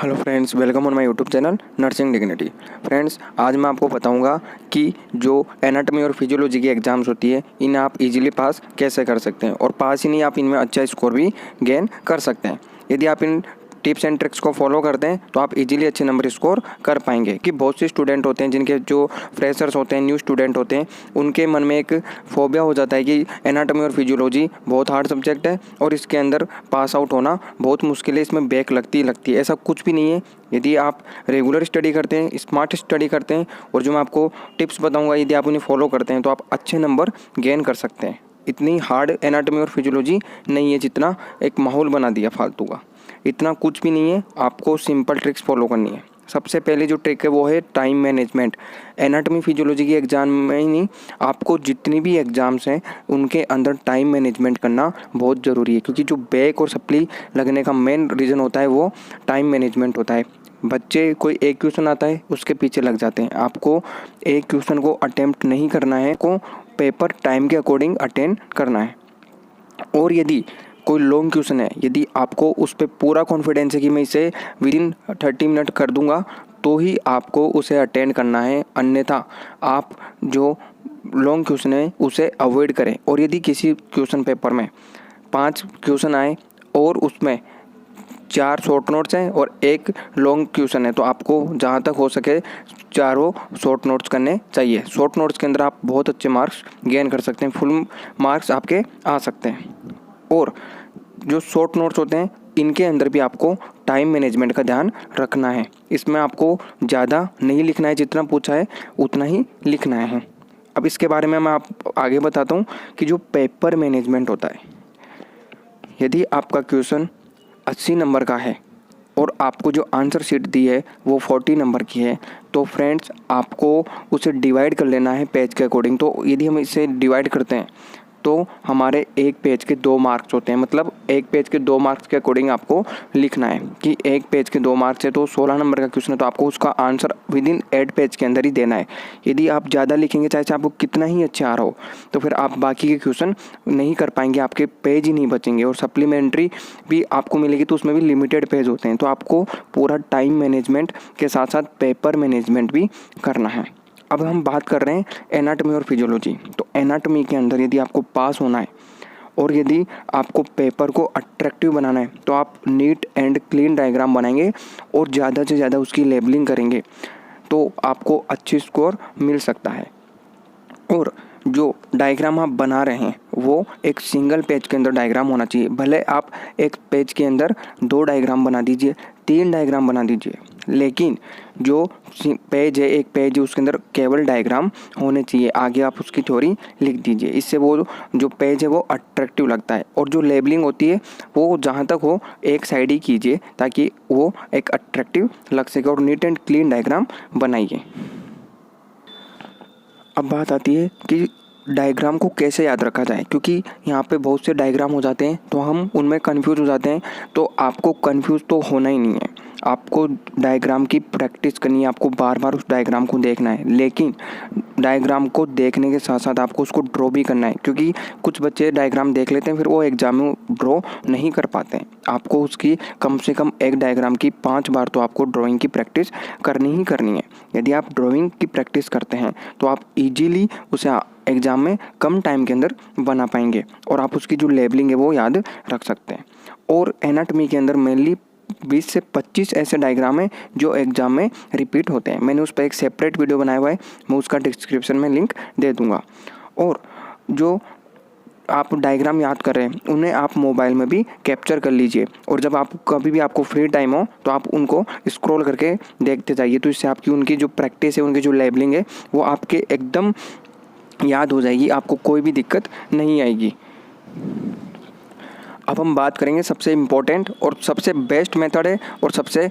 Hello friends, welcome on my YouTube channel nursing dignity. Friends, आज मैं आपको बताऊंगा कि जो एनाटॉमी और फिजियोलॉजी की एग्जाम्स होती है इन्हें आप इजीली पास कैसे कर सकते हैं, और पास ही नहीं, आप इनमें अच्छा स्कोर भी गेन कर सकते हैं। यदि आप इन टिप्स एंड ट्रिक्स को फॉलो करते हैं तो आप इजीली अच्छे नंबर स्कोर कर पाएंगे। कि बहुत से स्टूडेंट होते हैं जिनके जो फ्रेशर्स होते हैं, न्यू स्टूडेंट होते हैं, उनके मन में एक फोबिया हो जाता है कि एनाटॉमी और फिजियोलॉजी बहुत हार्ड सब्जेक्ट है और इसके अंदर पास आउट होना बहुत मुश्किल है, इसमें बैक लगती है। ऐसा कुछ भी नहीं है। यदि आप रेगुलर स्टडी करते हैं, स्मार्ट स्टडी करते हैं और जो मैं आपको टिप्स बताऊंगा यदि आप उन्हें फॉलो करते हैं तो आप अच्छे नंबर गेन कर सकते हैं। इतनी हार्ड एनाटॉमी और फिजियोलॉजी नहीं है जितना एक माहौल बना दिया फालतू का। इतना कुछ भी नहीं है, आपको सिंपल ट्रिक्स फॉलो करनी है। सबसे पहले जो ट्रिक है वो है टाइम मैनेजमेंट। एनाटॉमी फिजियोलॉजी की एग्जाम में ही नहीं, आपको जितनी भी एग्जाम्स हैं उनके अंदर टाइम मैनेजमेंट करना बहुत ज़रूरी है, क्योंकि जो बैक और सप्ली लगने का मेन रीज़न होता है वो टाइम मैनेजमेंट होता है। बच्चे कोई एक क्वेश्चन आता है उसके पीछे लग जाते हैं। आपको एक क्वेश्चन को अटेम्प्ट नहीं करना है, को पेपर टाइम के अकॉर्डिंग अटेंड करना है। और यदि कोई लॉन्ग क्वेश्चन है, यदि आपको उस पर पूरा कॉन्फिडेंस है कि मैं इसे विदिन 30 मिनट कर दूंगा, तो ही आपको उसे अटेंड करना है। अन्यथा आप जो लॉन्ग क्वेश्चन है उसे अवॉइड करें। और यदि किसी क्वेश्चन पेपर में 5 क्वेश्चन आए और उसमें 4 शॉर्ट नोट्स हैं और एक लॉन्ग क्वेश्चन है, तो आपको जहाँ तक हो सके चारों शॉर्ट नोट्स करने चाहिए। शॉर्ट नोट्स के अंदर आप बहुत अच्छे मार्क्स गेन कर सकते हैं, फुल मार्क्स आपके आ सकते हैं। और जो शॉर्ट नोट्स होते हैं इनके अंदर भी आपको टाइम मैनेजमेंट का ध्यान रखना है। इसमें आपको ज़्यादा नहीं लिखना है, जितना पूछा है उतना ही लिखना है। अब इसके बारे में मैं आप आगे बताता हूँ कि जो पेपर मैनेजमेंट होता है, यदि आपका क्वेश्चन 80 नंबर का है और आपको जो आंसर शीट दी है वो 40 नंबर की है, तो फ्रेंड्स आपको उसे डिवाइड कर लेना है पेज के अकॉर्डिंग। तो यदि हम इसे डिवाइड करते हैं तो हमारे एक पेज के 2 मार्क्स होते हैं। मतलब एक पेज के 2 मार्क्स के अकॉर्डिंग आपको लिखना है कि एक पेज के 2 मार्क्स है तो 16 नंबर का क्वेश्चन है, तो आपको उसका आंसर विदिन 8 पेज के अंदर ही देना है। यदि आप ज़्यादा लिखेंगे, चाहे आपको कितना ही अच्छा आ रहा हो, तो फिर आप बाकी के क्वेश्चन नहीं कर पाएंगे, आपके पेज ही नहीं बचेंगे। और सप्लीमेंट्री भी आपको मिलेगी तो उसमें भी लिमिटेड पेज होते हैं। तो आपको पूरा टाइम मैनेजमेंट के साथ साथ पेपर मैनेजमेंट भी करना है। अब हम बात कर रहे हैं एनाटॉमी और फिजियोलॉजी। तो एनाटॉमी के अंदर यदि आपको पास होना है और यदि आपको पेपर को अट्रैक्टिव बनाना है तो आप नीट एंड क्लीन डायग्राम बनाएंगे और ज़्यादा से ज़्यादा उसकी लेबलिंग करेंगे, तो आपको अच्छी स्कोर मिल सकता है। और जो डायग्राम आप बना रहे हैं वो एक सिंगल पेज के अंदर डायग्राम होना चाहिए। भले आप एक पेज के अंदर 2 डायग्राम बना दीजिए, 3 डायग्राम बना दीजिए, लेकिन जो पेज है, एक पेज है, उसके अंदर केवल डायग्राम होने चाहिए। आगे आप उसकी थ्योरी लिख दीजिए। इससे वो जो पेज है वो अट्रैक्टिव लगता है। और जो लेबलिंग होती है वो जहाँ तक हो एक साइड ही कीजिए ताकि वो एक अट्रैक्टिव लग सके। और नीट एंड क्लीन डायग्राम बनाइए। अब बात आती है कि डायग्राम को कैसे याद रखा जाए, क्योंकि यहाँ पे बहुत से डायग्राम हो जाते हैं तो हम उनमें कंफ्यूज हो जाते हैं। तो आपको कंफ्यूज तो होना ही नहीं है, आपको डायग्राम की प्रैक्टिस करनी है, आपको बार बार उस डायग्राम को देखना है। लेकिन डायग्राम को देखने के साथ साथ आपको उसको ड्रॉ भी करना है, क्योंकि कुछ बच्चे डायग्राम देख लेते हैं फिर वो एग्जाम में ड्रॉ नहीं कर पाते हैं। आपको उसकी कम से कम एक डायग्राम की 5 बार तो आपको ड्राइंग की प्रैक्टिस करनी ही करनी है। यदि आप ड्राइंग की प्रैक्टिस करते हैं तो आप इजीली उसे एग्ज़ाम में कम टाइम के अंदर बना पाएंगे और आप उसकी जो लेबलिंग है वो याद रख सकते हैं। और एनाटॉमी के अंदर मेनली 20 से 25 ऐसे डायग्राम हैं जो एग्जाम में रिपीट होते हैं। मैंने उस पर एक सेपरेट वीडियो बनाया हुआ है, मैं उसका डिस्क्रिप्शन में लिंक दे दूंगा। और जो आप डायग्राम याद कर रहे हैं उन्हें आप मोबाइल में भी कैप्चर कर लीजिए, और जब आप कभी भी आपको फ्री टाइम हो तो आप उनको स्क्रॉल करके देखते जाइए। तो इससे आपकी उनकी जो प्रैक्टिस है, उनकी जो लेबलिंग है वो आपके एकदम याद हो जाएगी, आपको कोई भी दिक्कत नहीं आएगी। अब हम बात करेंगे सबसे इम्पोर्टेंट और सबसे बेस्ट मेथड है और सबसे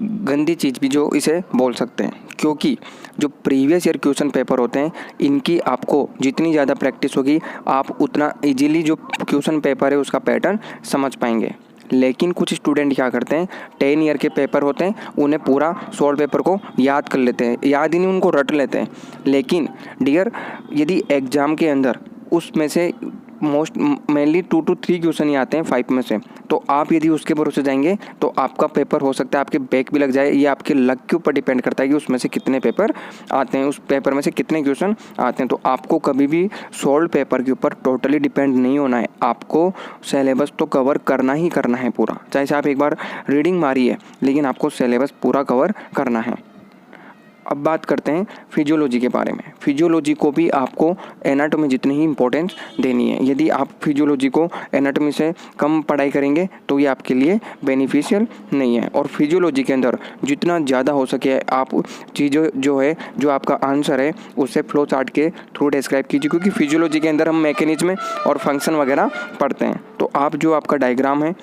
गंदी चीज़ भी जो इसे बोल सकते हैं, क्योंकि जो प्रीवियस ईयर क्वेश्चन पेपर होते हैं इनकी आपको जितनी ज़्यादा प्रैक्टिस होगी आप उतना इजीली जो क्वेश्चन पेपर है उसका पैटर्न समझ पाएंगे। लेकिन कुछ स्टूडेंट क्या करते हैं, 10 ईयर के पेपर होते हैं उन्हें पूरा सॉल्व पेपर को याद कर लेते हैं, याद ही नहीं उनको रट लेते हैं। लेकिन डियर, यदि एग्ज़ाम के अंदर उसमें से मोस्ट मेनली 2 to 3 क्वेश्चन ही आते हैं 5 में से। तो आप यदि उसके भरोसे जाएंगे तो आपका पेपर हो सकता है आपके बैक भी लग जाए। ये आपके लक के ऊपर डिपेंड करता है कि उसमें से कितने पेपर आते हैं, उस पेपर में से कितने क्वेश्चन आते हैं। तो आपको कभी भी सोल्ड पेपर के ऊपर टोटली डिपेंड नहीं होना है। आपको सिलेबस तो कवर करना ही करना है पूरा, चाहे से आप एक बार रीडिंग मारी है लेकिन आपको सिलेबस पूरा कवर करना है। अब बात करते हैं फिजियोलॉजी के बारे में। फिजियोलॉजी को भी आपको एनाटॉमी जितनी ही इंपॉर्टेंस देनी है। यदि आप फिजियोलॉजी को एनाटॉमी से कम पढ़ाई करेंगे तो ये आपके लिए बेनिफिशियल नहीं है। और फिजियोलॉजी के अंदर जितना ज़्यादा हो सके आप चीज़ें जो आपका आंसर है उससे फ्लो चार्ट के थ्रू डिस्क्राइब कीजिए, क्योंकि फिजियोलॉजी के अंदर हम मैकेनिज्म और फंक्शन वगैरह पढ़ते हैं। तो आप जो आपका डायग्राम है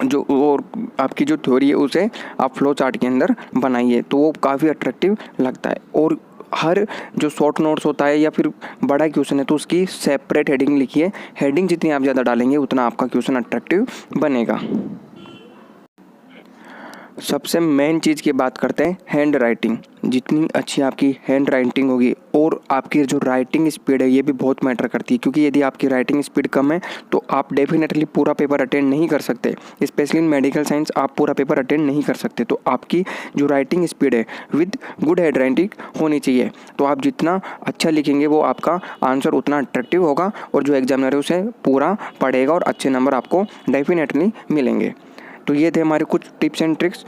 जो और आपकी जो थ्योरी है उसे आप फ्लो चार्ट के अंदर बनाइए, तो वो काफ़ी अट्रैक्टिव लगता है। और हर जो शॉर्ट नोट्स होता है या फिर बड़ा क्वेश्चन है तो उसकी सेपरेट हेडिंग लिखिए। हेडिंग जितनी आप ज़्यादा डालेंगे उतना आपका क्वेश्चन अट्रैक्टिव बनेगा। सबसे मेन चीज़ की बात करते हैं हैंड राइटिंग। जितनी अच्छी आपकी हैंड राइटिंग होगी और आपकी जो राइटिंग स्पीड है ये भी बहुत मैटर करती है, क्योंकि यदि आपकी राइटिंग स्पीड कम है तो आप डेफिनेटली पूरा पेपर अटेंड नहीं कर सकते। स्पेशली इन मेडिकल साइंस आप पूरा पेपर अटेंड नहीं कर सकते। तो आपकी जो राइटिंग स्पीड है विद गुड हैंड राइटिंग होनी चाहिए। तो आप जितना अच्छा लिखेंगे वो आपका आंसर उतना अट्रैक्टिव होगा और जो एग्जामिनर है उसे पूरा पढ़ेगा और अच्छे नंबर आपको डेफिनेटली मिलेंगे। तो ये थे हमारे कुछ टिप्स एंड ट्रिक्स।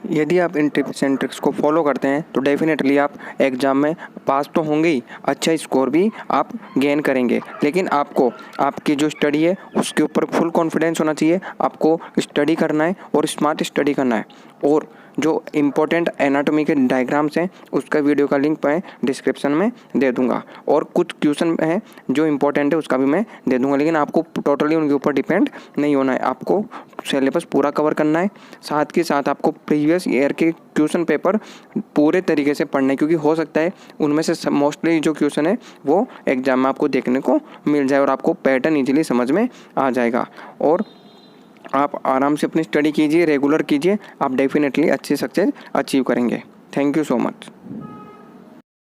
यदि आप इन टिप्स एंड ट्रिक्स को फॉलो करते हैं तो डेफिनेटली आप एग्ज़ाम में पास तो होंगे ही, अच्छा स्कोर भी आप गेन करेंगे। लेकिन आपको आपकी जो स्टडी है उसके ऊपर फुल कॉन्फिडेंस होना चाहिए। आपको स्टडी करना है और स्मार्ट स्टडी करना है। और जो इम्पोर्टेंट एनाटॉमी के डायग्राम्स हैं उसका वीडियो का लिंक मैं डिस्क्रिप्शन में दे दूंगा, और कुछ क्वेश्चन हैं जो इम्पोर्टेंट है उसका भी मैं दे दूंगा। लेकिन आपको टोटली उनके ऊपर डिपेंड नहीं होना है, आपको सिलेबस पूरा कवर करना है। साथ के साथ आपको प्रीवियस ईयर के क्वेश्चन पेपर पूरे तरीके से पढ़ना है, क्योंकि हो सकता है उनमें से मोस्टली जो क्वेश्चन है वो एग्जाम में आपको देखने को मिल जाए और आपको पैटर्न ईजिली समझ में आ जाएगा। और आप आराम से अपनी स्टडी कीजिए, रेगुलर कीजिए, आप डेफिनेटली अच्छी सक्सेस अचीव करेंगे। Thank you so much.